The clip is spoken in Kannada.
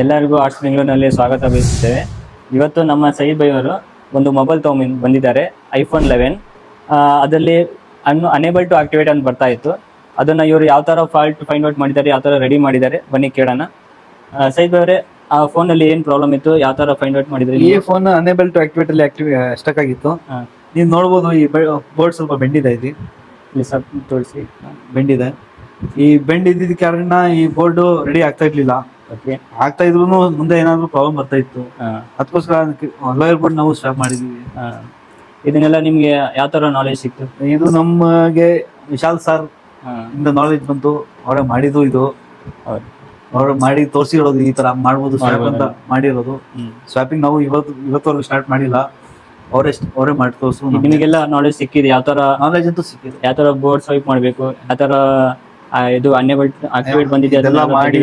ಎಲ್ಲರಿಗೂ ಆರ್ಟ್ಸ್ ಬೆಂಗಳೂರಿನಲ್ಲಿ ಸ್ವಾಗತ ಬಯಸುತ್ತೇವೆ. ಇವತ್ತು ನಮ್ಮ ಸಯೀದ್ ಬೈ ಅವರು ಒಂದು ಮೊಬೈಲ್ ಬಂದಿದ್ದಾರೆ, ಐಫೋನ್ 11. ಅದರಲ್ಲಿ ಅನೇಬಲ್ ಟು ಆಕ್ಟಿವೇಟ್ ಅಂತ ಬರ್ತಾ ಇತ್ತು. ಅದನ್ನು ಇವರು ಯಾವ ಥರ ಫಾಲ್ಟ್ ಫೈಂಡ್ ಔಟ್ ಮಾಡಿದ್ದಾರೆ, ಯಾವ ಥರ ರೆಡಿ ಮಾಡಿದ್ದಾರೆ, ಬನ್ನಿ ಕೇಳೋಣ. ಸಯೀದ್ ಬೈ ಅವರೇ, ಆ ಫೋನಲ್ಲಿ ಏನು ಪ್ರಾಬ್ಲಮ್ ಇತ್ತು, ಯಾವ ಥರ ಫೈಂಡ್ ಔಟ್ ಮಾಡಿದ್ರೆ? ಈ ಫೋನ್ ಅನೇಬಲ್ ಟು ಆಕ್ಟಿವೇಟ್ ಅಲ್ಲಿ ಸ್ಟಕ್ ಆಗಿತ್ತು. ನೀವು ನೋಡ್ಬೋದು, ಈ ಬೋರ್ಡ್ ಸ್ವಲ್ಪ ಬೆಂಡಿದೆ. ಇಲ್ಲಿ ಸ್ವಲ್ಪ ತೋರಿಸಿ. ಬೆಂಡಿದೆ. ಈ ಬೆಂಡ್ ಇದ್ದಿದ್ದ ಕಾರಣ ಈ ಬೋರ್ಡ್ ರೆಡಿ ಆಗ್ತಾ ಇರ್ಲಿಲ್ಲ. ಓಕೆ. ಆಗ್ತಾ ಇದ್ರು ಮುಂದೆ ಏನಾದ್ರು ಪ್ರಾಬ್ಲಮ್ ಬರ್ತಾ ಇತ್ತು. ಅದಕ್ಕೋಸ್ಕರ ಲೋಯರ್ ಬೋರ್ಡ್ ನಾವು ಸ್ಟಾಪ್ ಮಾಡಿದೀವಿ. ಇದನ್ನೆಲ್ಲ ನಿಮ್ಗೆ ಯಾವ ತರ ನಾಲೆಜ್ ಸಿಕ್ತು? ಇದು ನಮಗೆ ವಿಶಾಲ್ ಸರ್ ಇಂದ ನಾಲೆಜ್ ಬಂತು. ಅವರೇ ಮಾಡಿದ್ದು ಇದು. ಅವ್ರು ಮಾಡಿ ತೋರಿಸಿರೋದು, ಈ ತರ ಮಾಡ್ಬೋದು ಸ್ವಾಪ್ ಅಂತ ಮಾಡಿರೋದು. ಸ್ವಾಪಿಂಗ್ ನಾವು ಇವತ್ತವರೆಗೂ ಸ್ಟಾರ್ಟ್ ಮಾಡಿಲ್ಲ, ಅವರೇ ಮಾಡಿ ತೋರಿಸು. ನಿಮಗೆಲ್ಲ ನಾಲೆಜ್ ಸಿಕ್ಕಿದೆ, ಯಾವ ತರ ನಾಲೆಜ್ ಅಂತೂ ಸಿಕ್ಕಿದೆ. ಯಾವ ತರ ಬೋರ್ಡ್ ಸ್ವೈಪ್ ಮಾಡ್ಬೇಕು, ಯಾವ ತರ ಇದು ಅನೇಬಲ್ ಆಕ್ಟಿವೇಟ್ ಬಂದಿದೆ ಅದೆಲ್ಲ ಮಾಡಿ